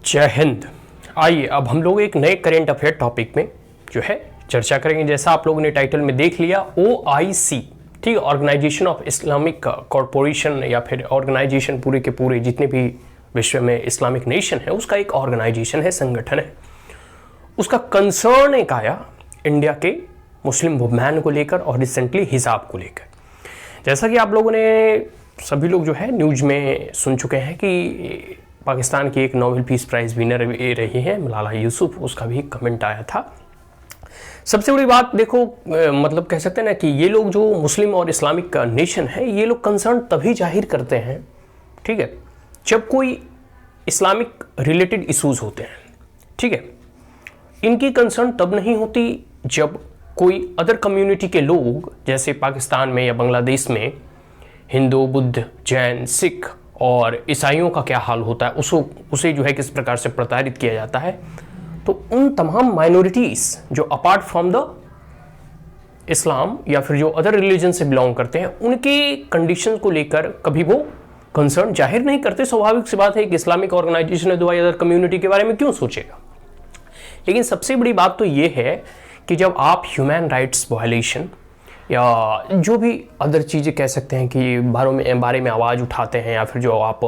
जय हिंद। आइए अब हम लोग एक नए करेंट अफेयर टॉपिक में जो है चर्चा करेंगे। जैसा आप लोगों ने टाइटल में देख लिया, OIC, ठीक, ऑर्गेनाइजेशन ऑफ इस्लामिक कॉरपोरेशन, या फिर ऑर्गेनाइजेशन पूरे के पूरे जितने भी विश्व में इस्लामिक नेशन है उसका एक ऑर्गेनाइजेशन है, संगठन है। उसका कंसर्न एक आया इंडिया के मुस्लिम वुमेन को लेकर और रिसेंटली हिजाब को लेकर। जैसा कि आप लोगों ने सभी लोग जो है न्यूज में सुन चुके हैं कि पाकिस्तान की एक नोबेल पीस प्राइज़ विनर रही है मलाला यूसुफ, उसका भी कमेंट आया था। सबसे बड़ी बात देखो, मतलब कह सकते हैं ना कि ये लोग जो मुस्लिम और इस्लामिक नेशन है, ये लोग कंसर्न तभी जाहिर करते हैं, ठीक है, जब कोई इस्लामिक रिलेटेड इश्यूज होते हैं, ठीक है। इनकी कंसर्न तब नहीं होती जब कोई अदर कम्युनिटी के लोग, जैसे पाकिस्तान में या बांग्लादेश में हिंदू, बुद्ध, जैन, सिख और ईसाइयों का क्या हाल होता है, उसे जो है किस प्रकार से प्रताड़ित किया जाता है। तो उन तमाम माइनॉरिटीज जो अपार्ट फ्रॉम द इस्लाम या फिर जो अदर रिलीजन से बिलोंग करते हैं, उनकी कंडीशन को लेकर कभी वो कंसर्न जाहिर नहीं करते। स्वाभाविक सी बात है कि इस्लामिक ऑर्गेनाइजेशन है, दुआ अदर कम्युनिटी के बारे में क्यों सोचेगा। लेकिन सबसे बड़ी बात तो ये है कि जब आप ह्यूमन राइट्स वायलेशन या जो भी अदर चीज़ें कह सकते हैं कि बारे में आवाज़ उठाते हैं, या फिर जो आप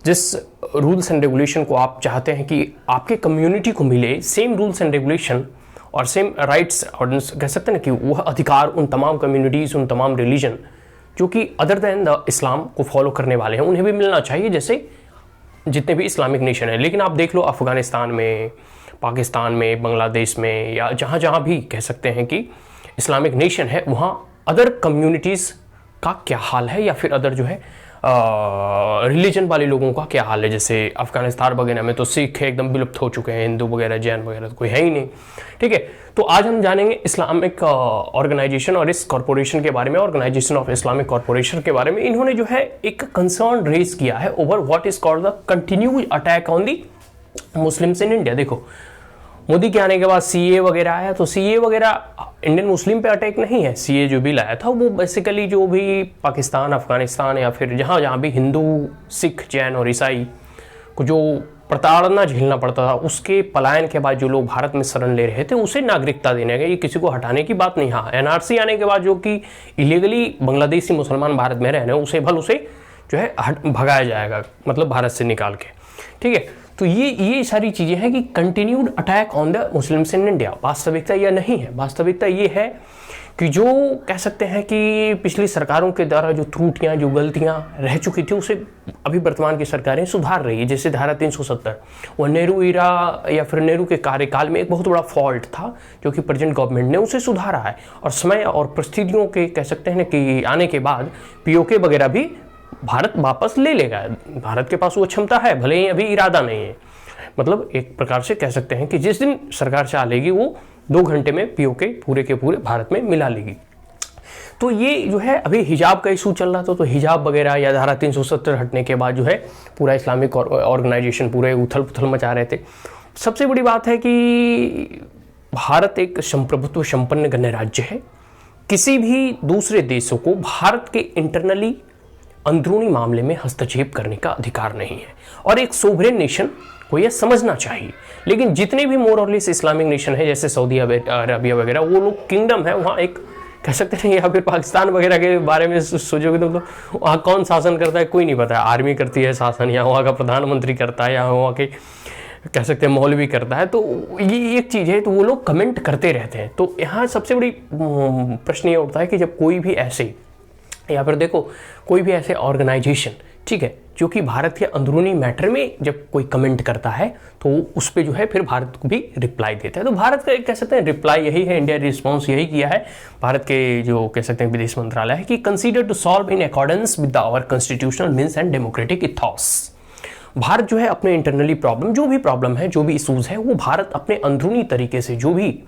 जिस रूल्स एंड रेगुलेशन को आप चाहते हैं कि आपके कम्युनिटी को मिले, सेम रूल्स एंड रेगुलेशन और सेम राइट्स, और कह सकते हैं ना कि वह अधिकार उन तमाम कम्युनिटीज़, उन तमाम रिलीजन जो कि अदर देन द इस्लाम को फॉलो करने वाले हैं, उन्हें भी मिलना चाहिए जैसे जितने भी इस्लामिक नेशन है। लेकिन आप देख लो अफ़गानिस्तान में, पाकिस्तान में, बांग्लादेश में, या जहाँ जहाँ भी कह सकते हैं कि इस्लामिक नेशन है, वहाँ अदर कम्युनिटीज़ का क्या हाल है, या फिर अदर जो है रिलीजन वाले लोगों का क्या हाल है। जैसे अफगानिस्तान वगैरह में तो सिख एकदम विलुप्त हो चुके हैं, हिंदू वगैरह, जैन वगैरह तो कोई है ही नहीं, ठीक है। तो आज हम जानेंगे इस्लामिक ऑर्गेनाइजेशन और इस कॉरपोरेशन के बारे में, ऑर्गेनाइजेशन ऑफ इस्लामिक कॉरपोरेशन के बारे में। इन्होंने जो है एक कंसर्न रेज किया है over what is called the continued attack on the Muslims in India. देखो, मोदी के आने के बाद CA वगैरह आया, तो CA वगैरह इंडियन मुस्लिम पे अटैक नहीं है। CA जो भी लाया था वो बेसिकली जो भी पाकिस्तान, अफगानिस्तान या फिर जहाँ जहाँ भी हिंदू, सिख, जैन और ईसाई को जो प्रताड़ना झेलना पड़ता था, उसके पलायन के बाद जो लोग भारत में शरण ले रहे थे, उसे नागरिकता देने का, ये किसी को हटाने की बात नहीं। हाँ, NRC आने के बाद जो कि इलीगली बांग्लादेशी मुसलमान भारत में रह रहे हैं, उसे जो है भगाया जाएगा, मतलब भारत से निकाल के, ठीक है। तो ये सारी चीज़ें हैं कि continued attack on the Muslims in India. वास्तविकता यह नहीं है। वास्तविकता ये है कि जो कह सकते हैं कि पिछली सरकारों के द्वारा जो त्रुटियां, जो गलतियां रह चुकी थी, उसे अभी वर्तमान की सरकारें सुधार रही है। जैसे धारा 370, वह नेहरू इरा या फिर नेहरू के कार्यकाल में एक बहुत बड़ा फॉल्ट था, जो कि प्रेजेंट गवर्नमेंट ने उसे सुधारा है। और समय और परिस्थितियों के कह सकते हैं कि आने के बाद POK वगैरह भी भारत वापस ले लेगा। भारत के पास वो क्षमता है, भले ही अभी इरादा नहीं है। मतलब एक प्रकार से कह सकते हैं कि जिस दिन सरकार चाह लेगी, वो 2 घंटे में POK पूरे के पूरे भारत में मिला लेगी। तो ये जो है अभी हिजाब का इशू चल रहा था, तो हिजाब वगैरह या धारा 370 हटने के बाद जो है पूरा इस्लामिक ऑर्गेनाइजेशन पूरे उथल पुथल मचा रहे थे। सबसे बड़ी बात है कि भारत एक संप्रभुत्व संपन्न गणराज्य है। किसी भी दूसरे देशों को भारत के इंटरनली अंदरूनी मामले में हस्तक्षेप करने का अधिकार नहीं है, और एक सोवरेन नेशन को यह समझना चाहिए। लेकिन जितने भी मोर और लेस इस्लामिक नेशन है, जैसे सऊदी अरबिया वगैरह, वो लोग किंगडम है, वहाँ एक कह सकते हैं, या फिर पाकिस्तान वगैरह के बारे में सोचोगे तो वहाँ कौन शासन करता है कोई नहीं पता है। आर्मी करती है शासन, या वहाँ का प्रधानमंत्री करता है, या वहाँ के कह सकते हैं मौलवी करता है। तो ये एक चीज़ है, तो वो लोग कमेंट करते रहते हैं। तो यहाँ सबसे बड़ी प्रश्न ये उठता है कि जब कोई भी ऐसे, या फिर देखो कोई भी ऐसे ऑर्गेनाइजेशन, ठीक है, जो कि भारत के अंदरूनी मैटर में जब कोई कमेंट करता है, तो उस पर जो है फिर भारत को भी रिप्लाई देता है। तो भारत का कह सकते हैं रिप्लाई यही है, इंडिया रिस्पॉन्स यही किया है भारत के जो कह सकते हैं विदेश मंत्रालय है कि consider to solve in accordance with our constitutional means and democratic ethos. Bharat जो है अपने इंटरनली प्रॉब्लम, जो भी प्रॉब्लम है, जो भी इशूज़ है, वो भारत अपने अंदरूनी तरीके से जो भी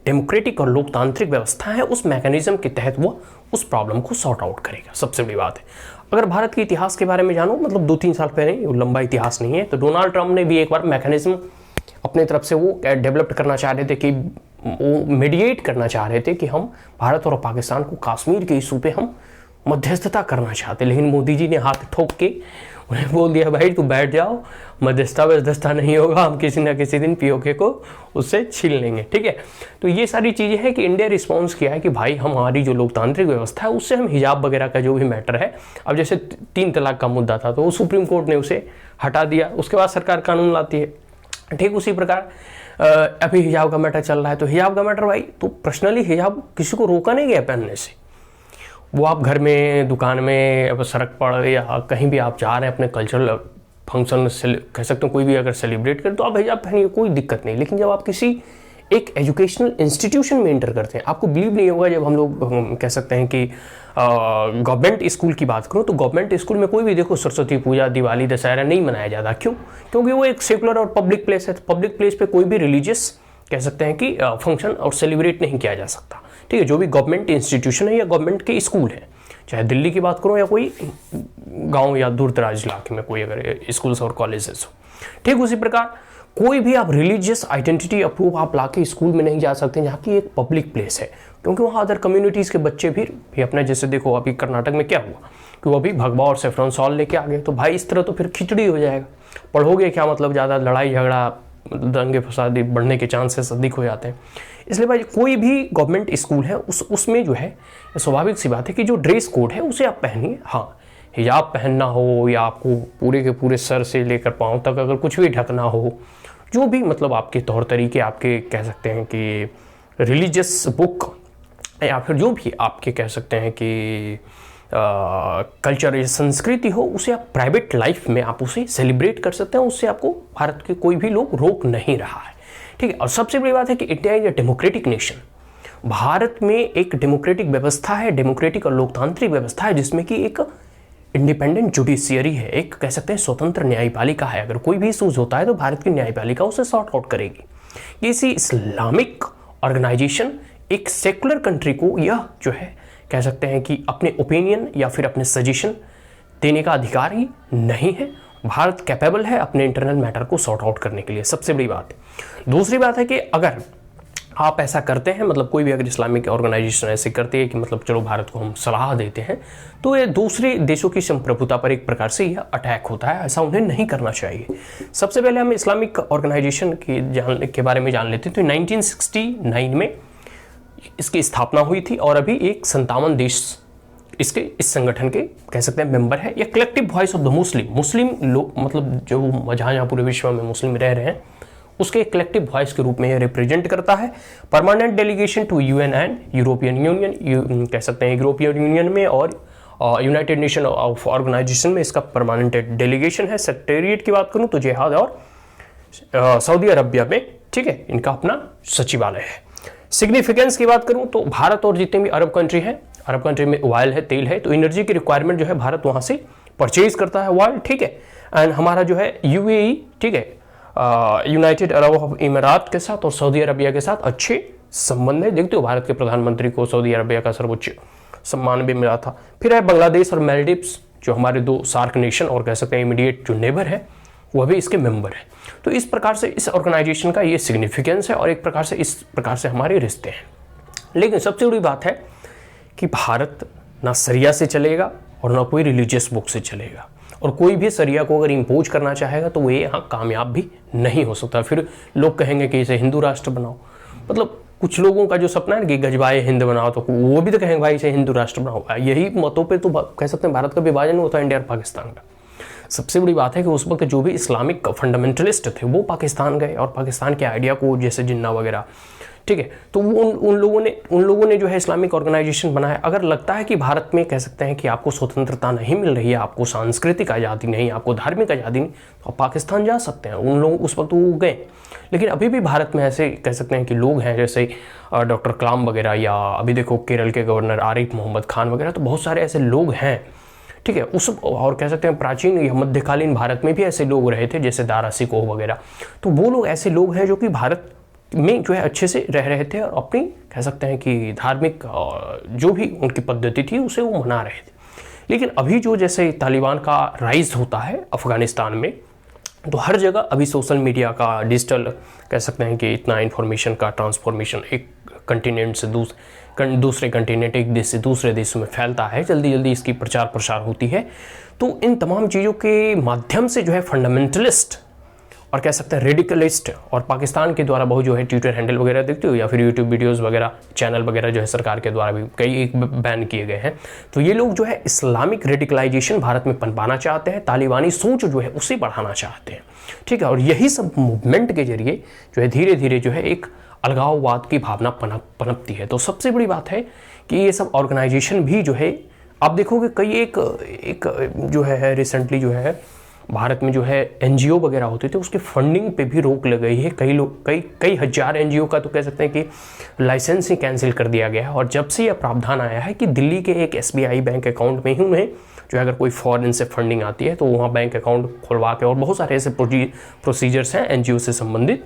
डेमोक्रेटिक और लोकतांत्रिक व्यवस्था है, उस मैकेनिज्म के तहत वो उस प्रॉब्लम को सॉर्ट आउट करेगा। सबसे बड़ी बात है, अगर भारत के इतिहास के बारे में जानो, मतलब 2-3 साल पहले, लंबा इतिहास नहीं है, तो डोनाल्ड ट्रंप ने भी एक बार मैकेनिज्म अपने तरफ से वो डेवलप करना चाह रहे थे, कि वो मीडिएट करना चाह रहे थे कि हम भारत और पाकिस्तान को कश्मीर के इशू पे हम मध्यस्थता करना चाहते, लेकिन मोदी जी ने हाथ ठोक के उन्हें बोल दिया भाई तू बैठ जाओ, मध्यस्थता वध्यस्थता नहीं होगा, हम किसी ना किसी दिन पीओके को उससे छीन लेंगे, ठीक है। तो ये सारी चीज़ें हैं कि इंडिया रिस्पॉन्स किया है कि भाई हमारी जो लोकतांत्रिक व्यवस्था है उससे हम हिजाब वगैरह का जो भी मैटर है, अब जैसे 3 तलाक का मुद्दा था तो सुप्रीम कोर्ट ने उसे हटा दिया, उसके बाद सरकार कानून लाती है। ठीक उसी प्रकार अभी हिजाब का मैटर चल रहा है, तो हिजाब का मैटर भाई तो पर्सनली हिजाब किसी को रोका नहीं गया पहनने से। वो आप घर में, दुकान में, अब सड़क पर या कहीं भी आप जा रहे हैं अपने कल्चरल फंक्शन कह सकते हो कोई भी अगर सेलिब्रेट करें तो आप हिजाब पहनिए, कोई दिक्कत नहीं। लेकिन जब आप किसी एक एजुकेशनल इंस्टीट्यूशन में इंटर करते हैं, आपको बिलीव नहीं होगा जब हम लोग कह सकते हैं कि गवर्नमेंट स्कूल की बात करूं तो गवर्नमेंट स्कूल में कोई भी देखो सरस्वती पूजा, दिवाली, दशहरा नहीं मनाया जाता। क्यों? क्योंकि वो एक सेकुलर और पब्लिक प्लेस है। पब्लिक प्लेस पे कोई भी रिलीजियस कह सकते हैं कि फंक्शन और सेलिब्रेट नहीं किया जा सकता, ठीक है। जो भी गवर्नमेंट इंस्टीट्यूशन है या गवर्नमेंट के स्कूल है, चाहे दिल्ली की बात करो या कोई गांव या दूर दराज इलाके में कोई अगर स्कूल्स और कॉलेजेस हो, ठीक उसी प्रकार कोई भी आप रिलीजियस आइडेंटिटी अप्रूव आप लाके स्कूल में नहीं जा सकते जहाँ की एक पब्लिक प्लेस है, क्योंकि वहाँ अदर कम्युनिटीज़ के बच्चे भी अपने, जैसे देखो अभी कर्नाटक में क्या हुआ कि वो अभी भगवा और सेफ्रॉन सॉल लेके आ गए, तो भाई इस तरह तो फिर खिचड़ी हो जाएगा। पढ़ोगे क्या मतलब, ज़्यादा लड़ाई झगड़ा, दंगे फसाद बढ़ने के चांसेस अधिक हो जाते हैं। इसलिए भाई कोई भी गवर्नमेंट स्कूल है उसमें जो है स्वाभाविक सी बात है कि जो ड्रेस कोड है उसे आप पहनिए। हाँ, हिजाब पहनना हो या आपको पूरे के पूरे सर से लेकर पाँव तक अगर कुछ भी ढकना हो, जो भी मतलब आपके तौर तरीके, आपके कह सकते हैं कि रिलीजियस बुक या फिर जो भी आपके कह सकते हैं कि कल्चर या संस्कृति हो, उसे आप प्राइवेट लाइफ में आप उसे सेलिब्रेट कर सकते हैं। उससे आपको भारत के कोई भी लोग रोक नहीं रहा है, ठीक है। और सबसे बड़ी बात है कि India is a democratic nation. Bharat में एक डेमोक्रेटिक व्यवस्था है, डेमोक्रेटिक और लोकतांत्रिक व्यवस्था है, जिसमें कि एक इंडिपेंडेंट जुडिशियरी है, एक कह सकते हैं स्वतंत्र न्यायपालिका है। अगर कोई भी इशूज होता है तो भारत की न्यायपालिका उसे सॉर्ट आउट करेगी। किसी इस्लामिक ऑर्गेनाइजेशन एक सेकुलर कंट्री को यह जो है कह सकते हैं कि अपने ओपिनियन या फिर अपने सजेशन देने का अधिकार ही नहीं है। भारत कैपेबल है अपने इंटरनल मैटर को सॉर्ट आउट करने के लिए, सबसे बड़ी बात है। दूसरी बात है कि अगर आप ऐसा करते हैं, मतलब कोई भी अगर इस्लामिक ऑर्गेनाइजेशन ऐसे करती है कि मतलब चलो भारत को हम सलाह देते हैं, तो ये दूसरे देशों की संप्रभुता पर एक प्रकार से यह अटैक होता है। ऐसा उन्हें नहीं करना चाहिए। सबसे पहले हम इस्लामिक ऑर्गेनाइजेशन के बारे में जान लेते हैं। तो 1969 में इसकी स्थापना हुई थी और अभी एक 57 देश इसके इस संगठन के कह सकते हैं मेंबर है। ये collective voice of the Muslim लोग, मतलब जो जहाँ पूरे विश्व में मुस्लिम रह रहे हैं उसके कलेक्टिव वॉइस के रूप में ये रिप्रेजेंट करता है। Permanent delegation to UN and European Union, कह सकते हैं यूरोपियन यूनियन में और यूनाइटेड नेशन ऑफ ऑर्गेनाइजेशन में इसका परमानेंट डेलीगेशन है। सेक्रेटेरिएट की बात करूं तो जिहाद और सऊदी अरबिया में, ठीक है, इनका अपना सचिवालय है। सिग्निफिकेंस की बात करूं तो भारत और जितने भी अरब कंट्री हैं, अरब कंट्री में ऑयल है, तेल है, तो एनर्जी की रिक्वायरमेंट जो है भारत वहां से परचेज करता है ऑयल, ठीक है। एंड हमारा जो है यूएई, ठीक है, यूनाइटेड अरब इमारात के साथ और सऊदी अरबिया के साथ अच्छे संबंध है। देखते हो भारत के प्रधानमंत्री को सऊदी अरबिया का सर्वोच्च सम्मान भी मिला था। फिर है बांग्लादेश और मालदीव्स, जो हमारे 2 सार्क नेशन और कह सकते हैं इमीडिएट जो नेबर है, वह भी इसके मेंबर है। तो इस प्रकार से इस ऑर्गेनाइजेशन का ये सिग्निफिकेंस है और एक प्रकार से इस प्रकार से हमारे रिश्ते हैं। लेकिन सबसे बड़ी बात है कि भारत ना सरिया से चलेगा और ना कोई रिलीजियस बुक से चलेगा, और कोई भी सरिया को अगर इम्पोज करना चाहेगा तो वो यहाँ कामयाब भी नहीं हो सकता। फिर लोग कहेंगे कि इसे हिंदू राष्ट्र बनाओ, मतलब कुछ लोगों का जो सपना है कि गजबाए हिंद बनाओ, तो वो भी तो कहेंगे भाई इसे हिंदू राष्ट्र बनाओ। यही मतों पे तो कह सकते हैं भारत का विभाजन होता है इंडिया और पाकिस्तान का। सबसे बड़ी बात है कि उस वक्त जो भी इस्लामिक फंडामेंटलिस्ट थे वो पाकिस्तान गए और पाकिस्तान के आइडिया को, जैसे जिन्ना वगैरह, ठीक है, तो उन लोगों ने जो है इस्लामिक ऑर्गेनाइजेशन बनाया। अगर लगता है कि भारत में कह सकते हैं कि आपको स्वतंत्रता नहीं मिल रही है, आपको सांस्कृतिक आज़ादी नहीं, आपको धार्मिक आज़ादी नहीं, तो आप पाकिस्तान जा सकते हैं। उन लोग उस वक्त वो गए। लेकिन अभी भी भारत में ऐसे कह सकते हैं कि लोग हैं जैसे डॉक्टर कलाम वगैरह, या अभी देखो केरल के गवर्नर आरिफ मोहम्मद खान वगैरह, तो बहुत सारे ऐसे लोग हैं, ठीक है। उस और कह सकते हैं प्राचीन या मध्यकालीन भारत में भी ऐसे लोग रहे थे जैसे दारा सिकोह वगैरह। तो वो लोग ऐसे लोग हैं जो कि भारत में जो है अच्छे से रह रहे थे और अपनी कह सकते हैं कि धार्मिक जो भी उनकी पद्धति थी उसे वो मना रहे थे। लेकिन अभी जो जैसे तालिबान का राइज होता है अफगानिस्तान में, तो हर जगह अभी सोशल मीडिया का, डिजिटल कह सकते हैं कि इतना इन्फॉर्मेशन का ट्रांसफॉर्मेशन एक कंटिनेंट से दूसरे कंटिनेंट, एक देश से दूसरे देशों में फैलता है, जल्दी जल्दी इसकी प्रचार प्रसार होती है। तो इन तमाम चीज़ों के माध्यम से जो है फंडामेंटलिस्ट और कह सकते हैं रेडिकलिस्ट, और पाकिस्तान के द्वारा बहुत जो है ट्विटर हैंडल वगैरह देखते हो या फिर यूट्यूब वीडियोस वगैरह चैनल वगैरह जो है सरकार के द्वारा भी कई एक बैन किए गए हैं। तो ये लोग जो है इस्लामिक रेडिकलाइजेशन भारत में पनपाना चाहते हैं, तालिबानी सोच जो है उसे बढ़ाना चाहते हैं, ठीक है। और यही सब मूवमेंट के जरिए जो है धीरे धीरे जो है एक अलगाववाद की भावना पनपती है। तो सबसे बड़ी बात है कि ये सब ऑर्गेनाइजेशन भी जो है, आप देखोगे कई एक जो है रिसेंटली जो है भारत में जो है एनजीओ वगैरह होते थे, उसके फंडिंग पे भी रोक लग गई है। कई हजार एनजीओ का तो कह सकते हैं कि लाइसेंस ही कैंसिल कर दिया गया है। और जब से यह प्रावधान आया है कि दिल्ली के एक एसबीआई बैंक अकाउंट में ही उन्हें जो अगर कोई फॉरेन से फंडिंग आती है तो वहाँ बैंक अकाउंट खुलवा के, और बहुत सारे ऐसे प्रोसीजर्स हैं एनजीओ से संबंधित,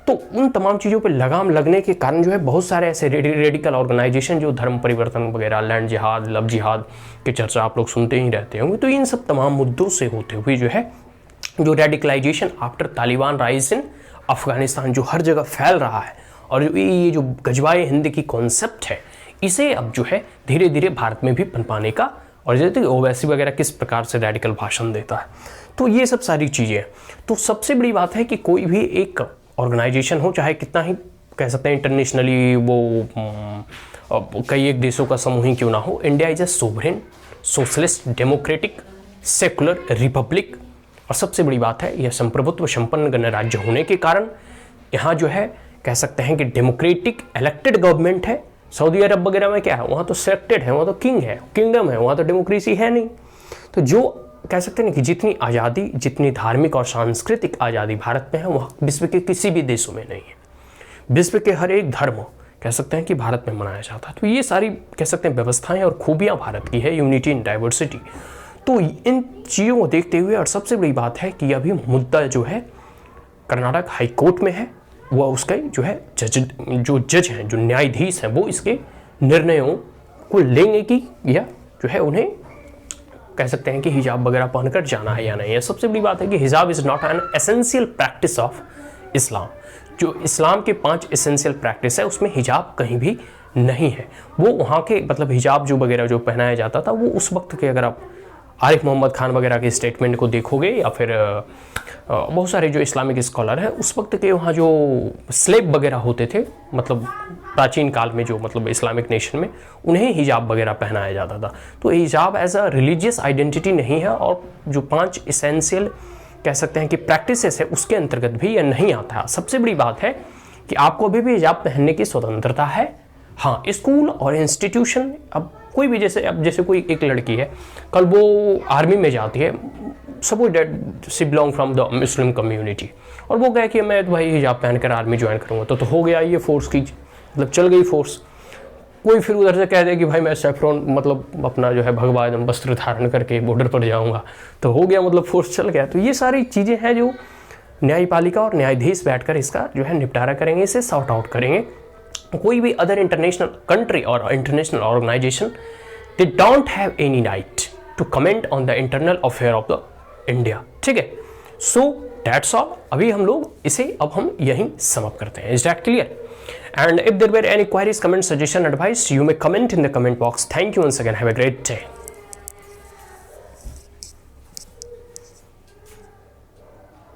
तो उन तमाम चीज़ों पे लगाम लगने के कारण जो है बहुत सारे ऐसे रेडिकल ऑर्गेनाइजेशन जो धर्म परिवर्तन वगैरह, लैंड जिहाद, लव जिहाद की चर्चा आप लोग सुनते ही रहते होंगे, तो इन सब तमाम मुद्दों से होते हुए जो है जो radicalisation after Taliban rise in Afghanistan जो हर जगह फैल रहा है, और ये जो गजवाए हिंद की कॉन्सेप्ट है, इसे अब जो है धीरे धीरे भारत में भी पनपाने का, और जैसे ओवैसी वगैरह किस प्रकार से रेडिकल भाषण देता है, तो ये सब सारी चीज़ें हैं। तो सबसे बड़ी बात है कि कोई भी एक ऑर्गेनाइजेशन हो, चाहे कितना ही कह सकते हैं इंटरनेशनली वो कई एक देशों का समूह ही क्यों ना हो, India is a sovereign socialist democratic secular Republic. और सबसे बड़ी बात है यह संप्रभुत्व संपन्न गणराज्य होने के कारण यहाँ जो है कह सकते हैं कि डेमोक्रेटिक इलेक्टेड गवर्नमेंट है। सऊदी अरब वगैरह में क्या है, वहाँ तो सिलेक्टेड है, वहाँ तो किंग है, किंगडम है, वहाँ तो डेमोक्रेसी है नहीं। तो जो कह सकते हैं कि जितनी आज़ादी, जितनी धार्मिक और सांस्कृतिक आज़ादी भारत में है, वह विश्व के किसी भी देशों में नहीं है। विश्व के हर एक धर्म कह सकते हैं कि भारत में मनाया जाता है। तो ये सारी कह सकते हैं व्यवस्थाएं और खूबियां भारत की है, यूनिटी इन डाइवर्सिटी। तो इन चीज़ों को देखते हुए, और सबसे बड़ी बात है कि अभी मुद्दा जो है कर्नाटक हाई कोर्ट में है, वह उसके जो है जज हैं, जो न्यायाधीश हैं, वो इसके निर्णयों को लेंगे कि या जो है उन्हें कह सकते हैं कि हिजाब वगैरह पहनकर जाना है या नहीं है। सबसे बड़ी बात है कि हिजाब is not an essential practice of Islam. जो इस्लाम के 5 एसेंशियल प्रैक्टिस है उसमें हिजाब कहीं भी नहीं है। वो वहाँ के मतलब हिजाब जो वगैरह जो पहनाया जाता था वो उस वक्त के, अगर आप आरिफ मोहम्मद खान वगैरह के स्टेटमेंट को देखोगे या फिर बहुत सारे जो इस्लामिक स्कॉलर हैं, उस वक्त के वहाँ जो स्लेब वगैरह होते थे, मतलब प्राचीन काल में जो मतलब इस्लामिक नेशन में, उन्हें हिजाब वगैरह पहनाया जाता था। तो हिजाब एज अ रिलीजियस आइडेंटिटी नहीं है, और जो 5 एसेंशियल कह सकते हैं कि प्रैक्टिसेस है उसके अंतर्गत भी यह नहीं आता है। सबसे बड़ी बात है कि आपको अभी भी हिजाब पहनने की स्वतंत्रता है। हाँ, स्कूल और इंस्टीट्यूशन, अब कोई भी जैसे कोई एक लड़की है, कल वो आर्मी में जाती है, suppose that she belong from the Muslim community, और वो कहे कि मैं तो भाई हिजाब पहनकर आर्मी ज्वाइन करूँगा, तो हो गया ये फोर्स की, मतलब चल गई फोर्स। कोई फिर उधर से कह दे कि भाई मैं सेफ्रॉन मतलब अपना जो है भगवा एकदम वस्त्र धारण करके बॉर्डर पर जाऊँगा, तो हो गया, मतलब फोर्स चल गया। तो ये सारी चीज़ें हैं जो न्यायपालिका और न्यायाधीश बैठकर इसका जो है निपटारा करेंगे, इसे सॉर्ट आउट करेंगे। कोई भी अदर इंटरनेशनल कंट्री और international organisation, they don't have any right to comment on the internal affair of the India. ठीक है, सो दैट्स ऑल। अभी हम लोग इसे अब हम यहीं समाप्त करते हैं। Is that clear? And if there were any queries, comments, suggestion, advice, you may comment in the comment box. Thank you once again. Have a great day.